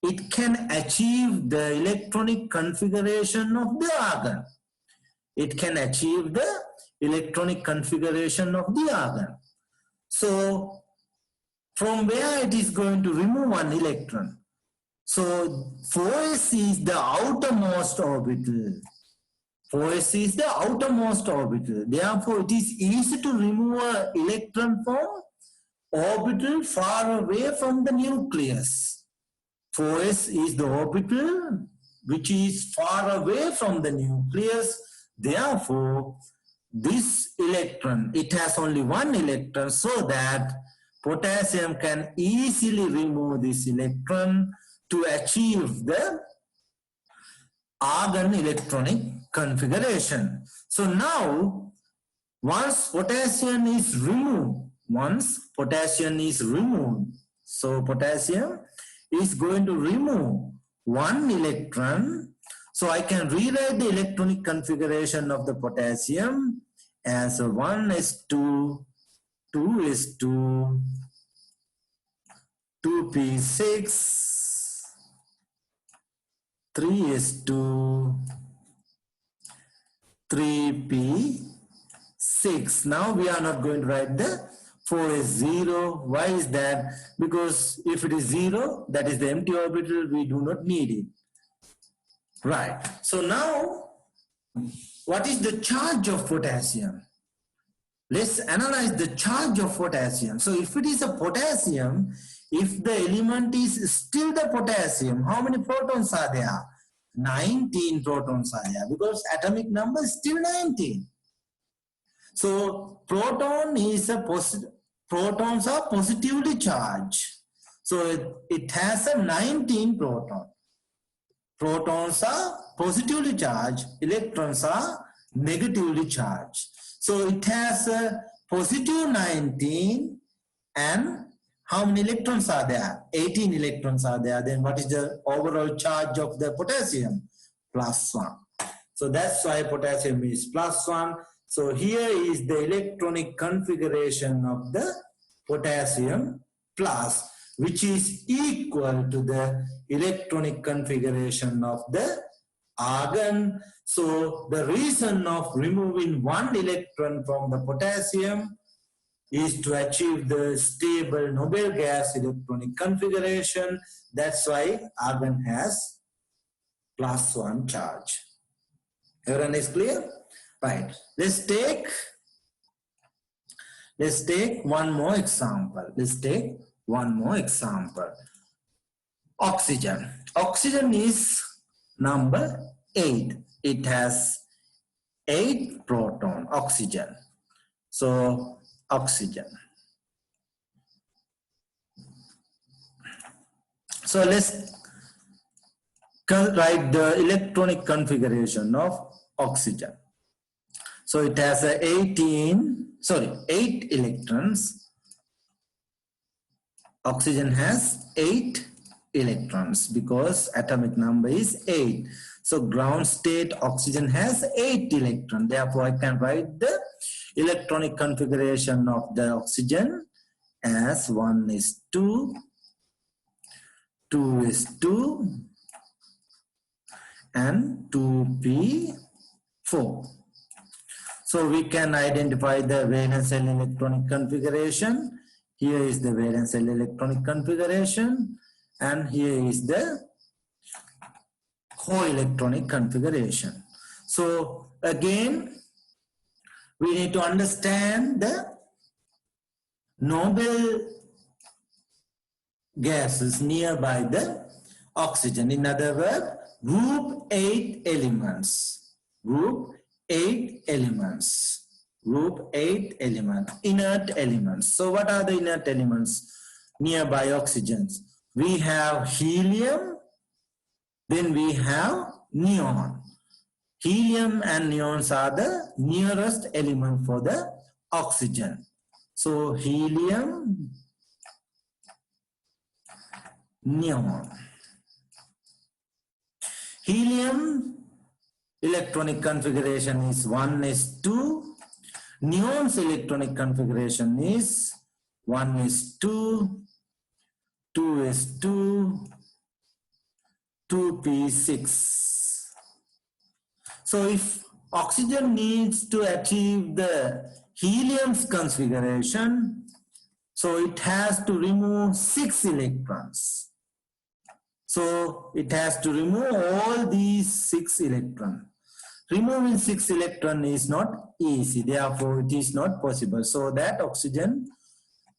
Speaker 1: it can achieve the electronic configuration of the argon. It can achieve the electronic configuration of the argon. So from where it is going to remove one electron? So 4s is the outermost orbital. 4s is the outermost orbital. Therefore, it is easy to remove an electron from orbital far away from the nucleus. 4s is the orbital which is far away from the nucleus. Therefore, this electron, it has only one electron, so that potassium can easily remove this electron to achieve the argon electronic configuration. So now, once potassium is removed, so potassium is going to remove one electron. So I can rewrite the electronic configuration of the potassium as a 1s2, 2s2, 2p6, 3s2, 3p6. Now we are not going to write the 4 is 0. Why is that? Because if it is 0, that is the empty orbital, we do not need it. Right. So now, what is the charge of potassium? Let's analyze the charge of potassium. So if it is a potassium, if the element is still the potassium, how many protons are there? 19 protons are there, because atomic number is still 19. So protons are positively charged. So it has a 19 proton. Protons are positively charged, electrons are negatively charged. So it has a positive 19, and how many electrons are there? 18 electrons are there. Then what is the overall charge of the potassium? +1. So that's why potassium is +1. So here is the electronic configuration of the potassium plus, which is equal to the electronic configuration of the argon. So the reason of removing one electron from the potassium is to achieve the stable noble gas electronic configuration. That's why argon has +1 charge. Everyone is clear? Right. Let's take one more example. Oxygen. Oxygen is number 8. It has 8 proton. Oxygen. So oxygen. So let's write the electronic configuration of oxygen. So it has 8 electrons. Oxygen has 8 electrons because atomic number is 8. So ground state oxygen has 8 electrons. Therefore, I can write the electronic configuration of the oxygen as 1s2, 2s2, and 2p4. So we can identify the valence shell electronic configuration. Here is the valence shell electronic configuration, and here is the co-electronic configuration. So again, we need to understand the noble gases nearby the oxygen. In other words, group 8 elements. Group 8 elements. Inert elements. So what are the inert elements nearby oxygens? We have helium, then we have neon. Helium and neons are the nearest element for the oxygen. So helium, neon. Helium electronic configuration is 1s2. Neon's electronic configuration is 1s2, 2s2, 2p6. So if oxygen needs to achieve the helium's configuration, so it has to remove 6 electrons. So it has to remove all these 6 electrons. Removing 6 electrons is not easy, therefore it is not possible. So that oxygen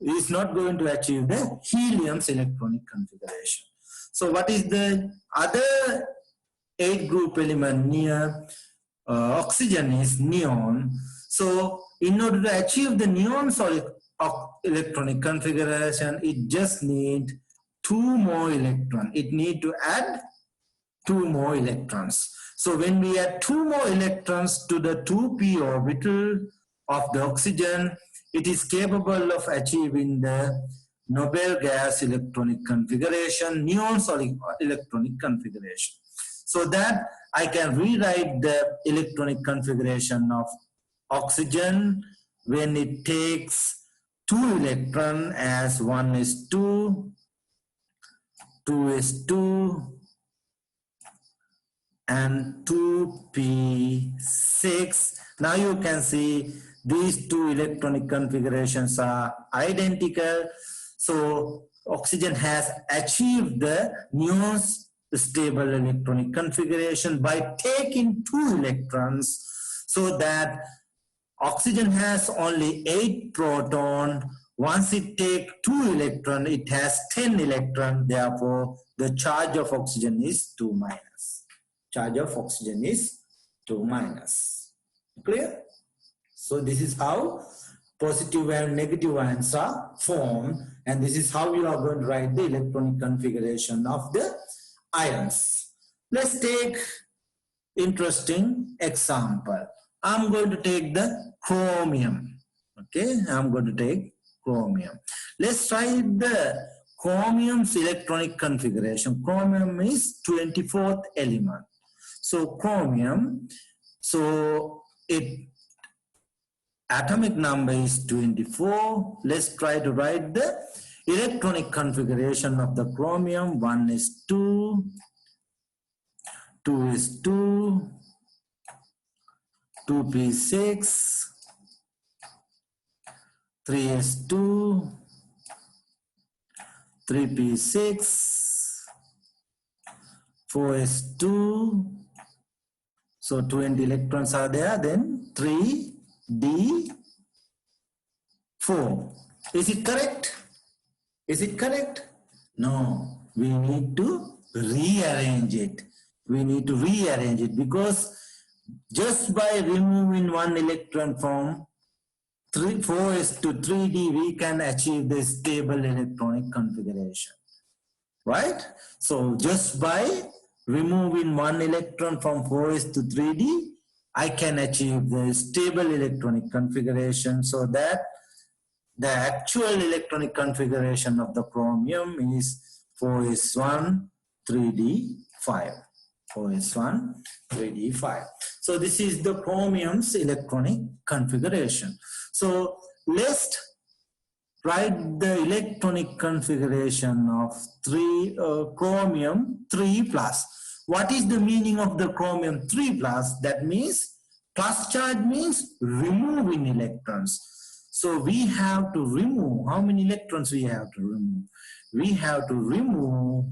Speaker 1: is not going to achieve the helium's electronic configuration. So what is the other 8 group element near oxygen is neon. So in order to achieve the neon solid electronic configuration, it just needs 2 more electrons. It needs to add 2 more electrons. So when we add 2 more electrons to the 2p orbital of the oxygen, it is capable of achieving the noble gas electronic configuration, neon solid electronic configuration. So that I can rewrite the electronic configuration of oxygen when it takes 2 electrons as 1s2, 2s2, and 2p6. Now you can see these 2 electronic configurations are identical. So oxygen has achieved the neon's stable electronic configuration by taking 2 electrons, so that oxygen has only 8 protons. Once it takes 2 electrons, it has 10 electrons. Therefore, the charge of oxygen is 2 minus. Charge of oxygen is 2 minus. Clear? So this is how positive and negative ions are formed, and this is how you are going to write the electronic configuration of the ions. Let's take interesting example. I'm going to take the chromium. Okay, I'm going to take chromium. Let's write the chromium's electronic configuration. Chromium is 24th element. So chromium, so its atomic number is 24. Let's try to write the electronic configuration of the chromium. 1s2, 2s2, 2p6, 3s2, 3p6, 4s2. So 20 electrons are there, then 3d4. Is it correct? Is it correct? No, we need to rearrange it. We need to rearrange it, because just by removing 1 electron from 4s to 3d, we can achieve the stable electronic configuration. Right? So just by removing 1 electron from 4s to 3d, I can achieve the stable electronic configuration, so that the actual electronic configuration of the chromium is 4s1, 3d5. 4s1, 3d5. So this is the chromium's electronic configuration. So let's write the electronic configuration of chromium 3 plus. What is the meaning of the chromium 3 plus? That means plus charge means removing electrons. So we have to remove, how many electrons we have to remove? We have to remove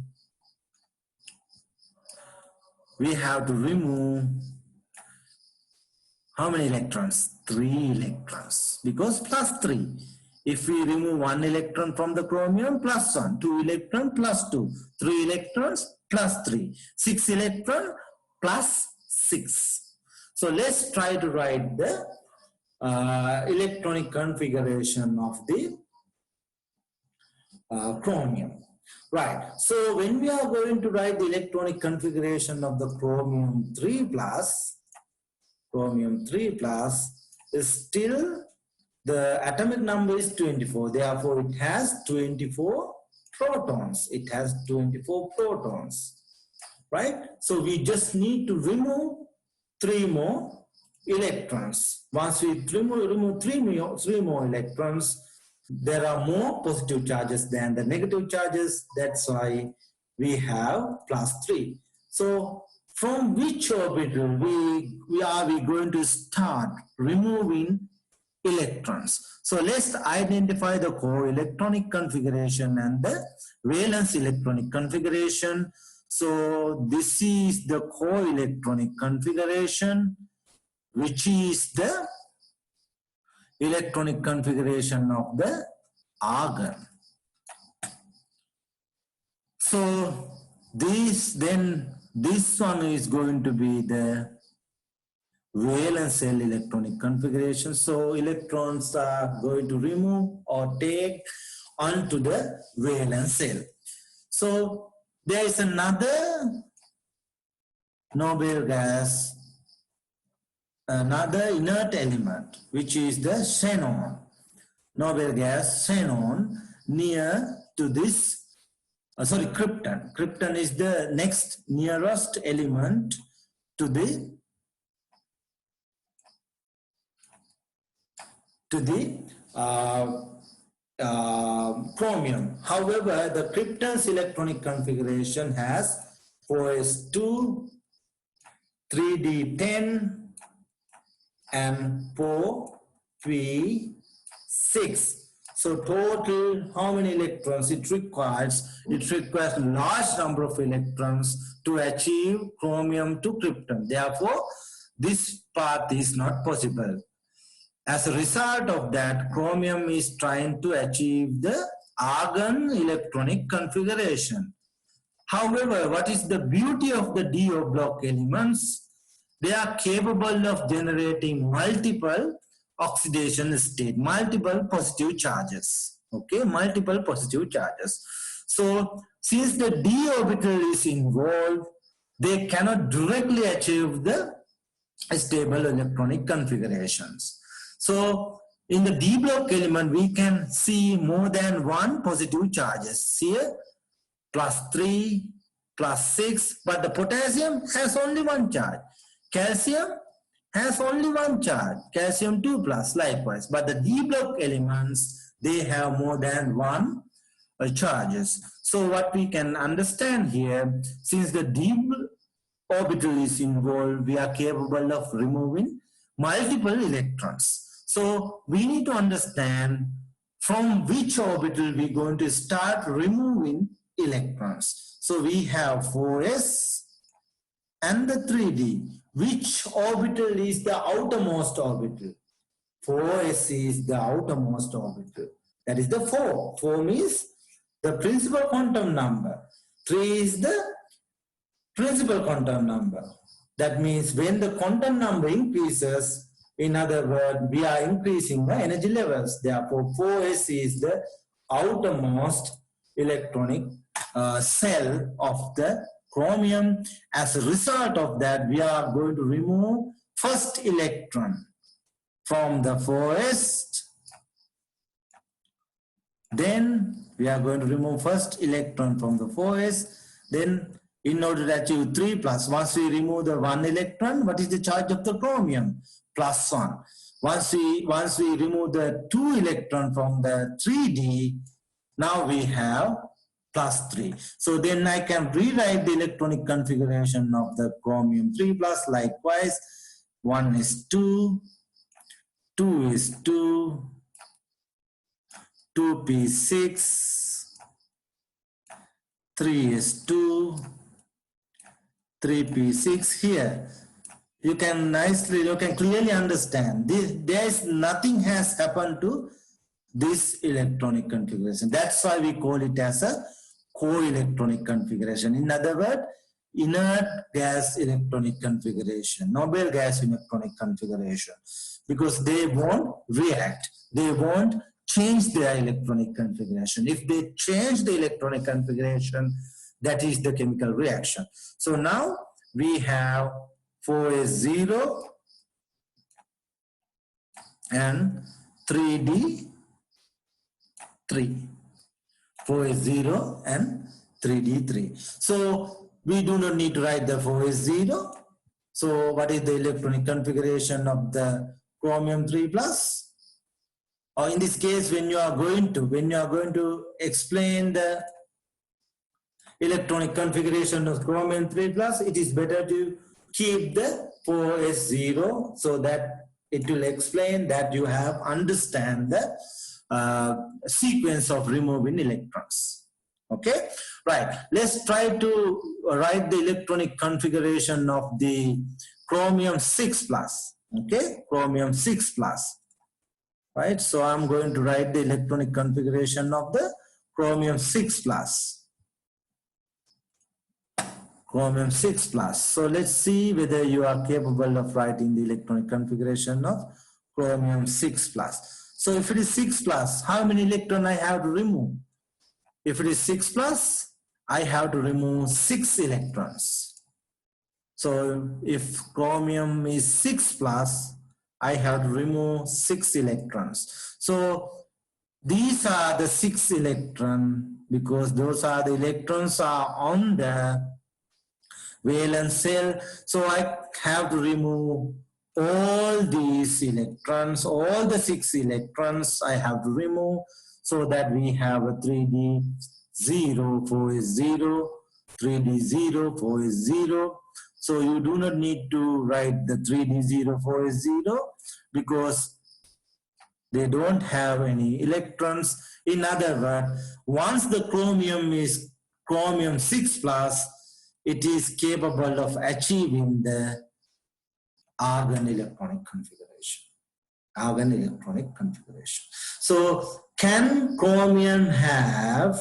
Speaker 1: how many electrons? 3 electrons, because plus 3. If we remove 1 electron from the chromium, plus 1, 2 electrons, plus 2, 3 electrons, plus 3, 6 electrons, plus 6. So let's try to write the electronic configuration of the chromium. Right, so when we are going to write the electronic configuration of the chromium 3 plus is still The atomic number is 24. Therefore, it has 24 protons. It has 24 protons, right? So we just need to remove 3 more electrons. Once we remove three more electrons, there are more positive charges than the negative charges. That's why we have +3. So from which orbital we are going to start removing electrons? So let's identify the core electronic configuration and the valence electronic configuration. So this is the core electronic configuration, which is the electronic configuration of the argon. So this one is going to be the valence shell electronic configuration. So electrons are going to remove or take onto the valence shell. So there is another noble gas, another inert element, which is the xenon. Noble gas xenon near to this, krypton. Krypton is the next nearest element to the chromium. However, the krypton's electronic configuration has 4s2, 3d10, and 4p6. So total, how many electrons it requires? It requires a large number of electrons to achieve chromium to krypton. Therefore, this path is not possible. As a result of that, chromium is trying to achieve the argon electronic configuration. However, what is the beauty of the DO block elements? They are capable of generating multiple oxidation state, multiple positive charges. Okay, multiple positive charges. So since the d orbital is involved, they cannot directly achieve the stable electronic configurations. So in the d block element, we can see more than one positive charges. Here, +3, +6, but the potassium has only one charge. Calcium has only one charge, calcium 2+, likewise. But the d block elements, they have more than one charges. So what we can understand here, since the d orbital is involved, we are capable of removing multiple electrons. So we need to understand from which orbital we're going to start removing electrons. So we have 4s and the 3d. Which orbital is the outermost orbital? 4s is the outermost orbital. That is the 4. 4 means the principal quantum number. 3 is the principal quantum number. That means when the quantum number increases, in other words, we are increasing the energy levels. Therefore, 4s is the outermost electronic cell of the chromium. As a result of that, we are going to remove first electron from the 4s. Then we are going to remove first electron from the 4s. Then in order to achieve 3+, once we remove the 1 electron, what is the charge of the chromium? +1. Once we remove the 2 electron from the 3d, now we have +3. So then I can rewrite the electronic configuration of the chromium 3+, likewise. 1 is 2, 2 is 2, 2p6, 3 is 2, 3p6 here. You can clearly understand there is nothing has happened to this electronic configuration. That's why we call it as a co-electronic configuration. In other words, inert gas electronic configuration, noble gas electronic configuration, because they won't react, they won't change their electronic configuration. If they change the electronic configuration, that is the chemical reaction. So now we have 4s0 and 3d3. 4 is 0 and 3d3. So we do not need to write the 4 is 0. So what is the electronic configuration of the chromium 3 plus? Or in this case, when you are going to explain the electronic configuration of chromium 3 plus, it is better to keep the 4 as 0 so that it will explain that you have understand the sequence of removing electrons. Okay, right. Let's try to write the electronic configuration of the chromium 6 plus. Okay, chromium 6 plus. Right, so I'm going to write the electronic configuration of the chromium 6 plus. Chromium 6 plus. So let's see whether you are capable of writing the electronic configuration of chromium 6 plus. So if it is 6 plus, how many electrons I have to remove? If it is 6 plus, I have to remove 6 electrons. So if chromium is 6 plus, I have to remove 6 electrons. So these are the 6 electrons because those are the electrons are on the valence shell. So I have to remove all these electrons, all the 6 electrons I have to remove so that we have a 3d 0, 4 is 0, 3d 0, 4 is 0. So you do not need to write the 3d 0, 4 is 0 because they don't have any electrons. In other words, once the chromium is chromium 6 plus, it is capable of achieving the argon electronic configuration. Argon electronic configuration. So can chromium have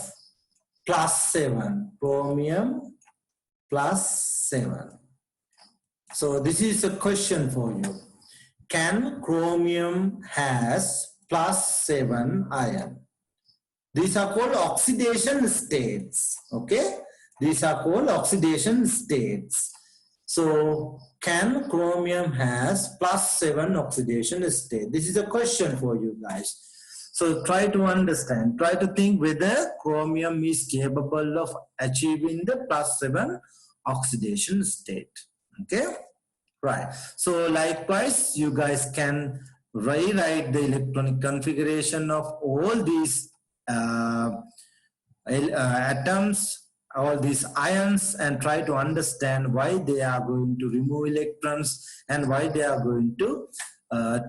Speaker 1: +7? Chromium +7. So this is a question for you. Can chromium has +7 ion? These are called oxidation states. Okay, these are called oxidation states. So can chromium has +7 oxidation state? This is a question for you guys. So try to understand, try to think whether chromium is capable of achieving the +7 oxidation state. Okay, right. So likewise, you guys can rewrite the electronic configuration of all these atoms, all these ions, and try to understand why they are going to remove electrons and why they are going to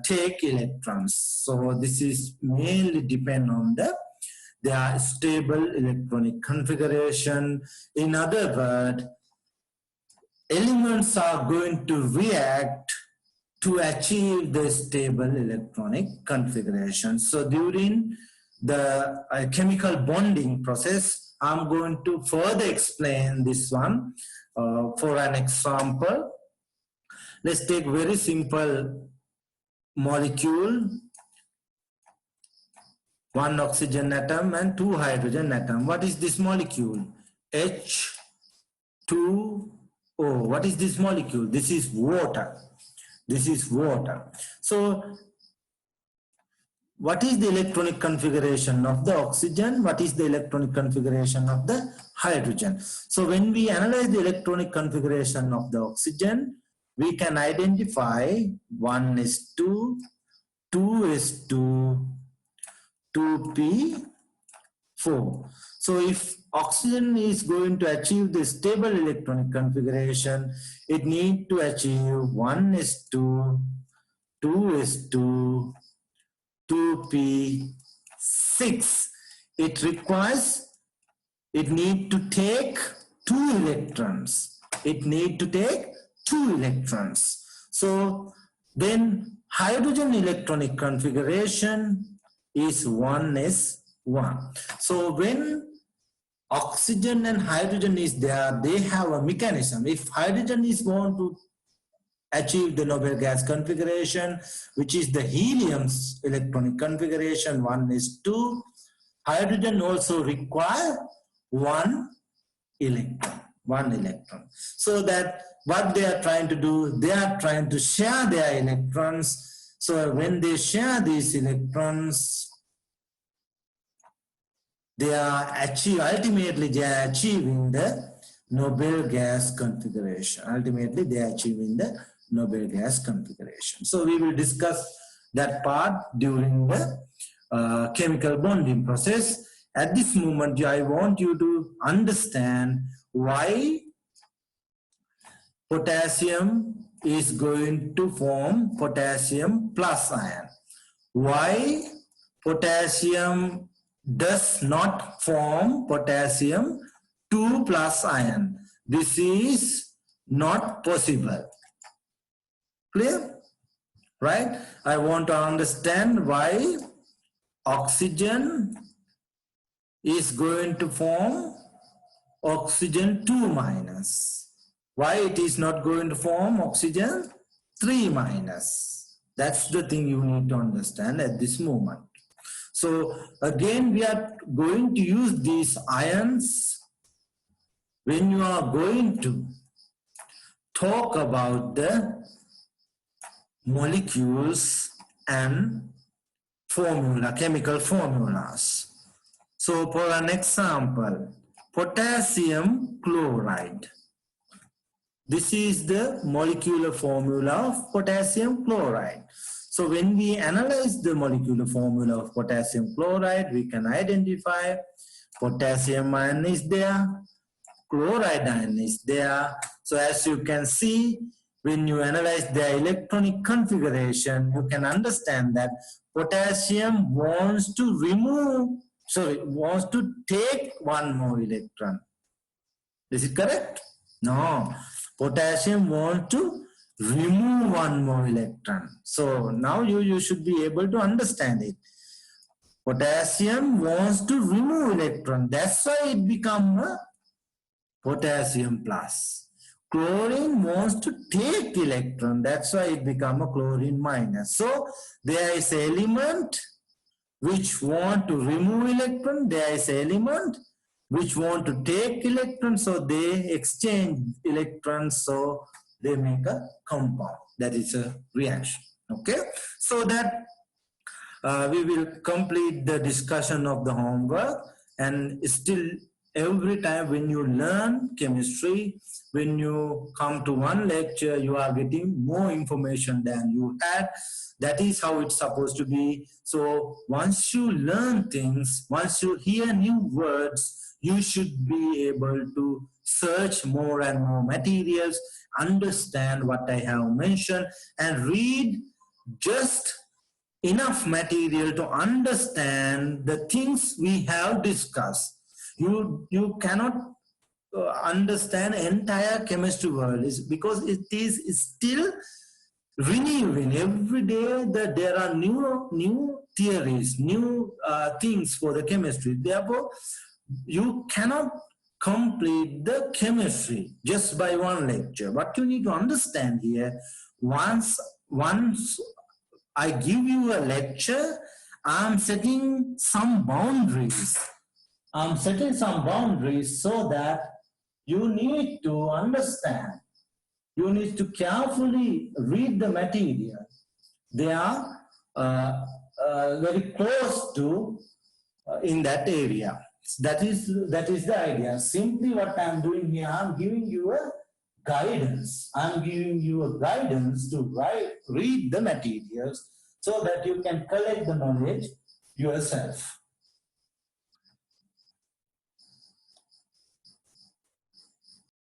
Speaker 1: take electrons. So this is mainly depend on their stable electronic configuration. In other words, elements are going to react to achieve the stable electronic configuration. So during the chemical bonding process, I'm going to further explain this one. For an example, let's take very simple molecule, 1 oxygen atom and 2 hydrogen atom. What is this molecule? H2O. What is this molecule? This is water. This is water. So what is the electronic configuration of the oxygen? What is the electronic configuration of the hydrogen? So when we analyze the electronic configuration of the oxygen, we can identify 1s2, 2s2, 2p4. So if oxygen is going to achieve the stable electronic configuration, it needs to achieve 1s2, 2s2, 2p6. It need to take 2 electrons. It need to take 2 electrons. So then hydrogen electronic configuration is 1s1. So when oxygen and hydrogen is there, they have a mechanism. If hydrogen is going to achieve the noble gas configuration, which is the helium's electronic configuration, 1s2, hydrogen also require 1 electron. So that what they are trying to do, they are trying to share their electrons So when they share these electrons, they are ultimately they are achieving the noble gas configuration. Ultimately, they are achieving the noble gas configuration. So we will discuss that part during the chemical bonding process. At this moment, I want you to understand why potassium is going to form potassium plus ion. Why potassium does not form potassium 2 plus ion. This is not possible. Clear? Right? I want to understand why oxygen is going to form oxygen 2 minus. Why it is not going to form oxygen 3 minus. That's the thing you need to understand at this moment. So again, we are going to use these ions when you are going to talk about the molecules and formula, chemical formulas. So for an example, potassium chloride. This is the molecular formula of potassium chloride. So when we analyze the molecular formula of potassium chloride, we can identify potassium ion is there, chloride ion is there. So as you can see, when you analyze the electronic configuration, you can understand that potassium wants to take one more electron. Is it correct? No. Potassium wants to remove one more electron. So now you should be able to understand it. Potassium wants to remove electron. That's why it becomes a potassium plus. Chlorine wants to take electron. That's why it becomes a chlorine minus. So there is an element which want to remove electron. There is an element which want to take electrons, so they exchange electrons, so they make a compound. That is a reaction. Okay, so that we will complete the discussion of the homework. And still, every time when you learn chemistry, when you come to one lecture, you are getting more information than you had. That is how it's supposed to be. So once you learn things, once you hear new words, you should be able to search more and more materials, understand what I have mentioned, and read just enough material to understand the things we have discussed. You cannot understand entire chemistry world because it is still renewing every day. That there are new theories, new things for the chemistry. Therefore, you cannot complete the chemistry just by one lecture. What you need to understand here, once I give you a lecture, I'm setting some boundaries. I'm setting some boundaries so that you need to understand. You need to carefully read the material. They are very close to in that area. That is the idea. Simply what I'm doing here, I'm giving you a guidance. I'm giving you a guidance to read the materials so that you can collect the knowledge yourself.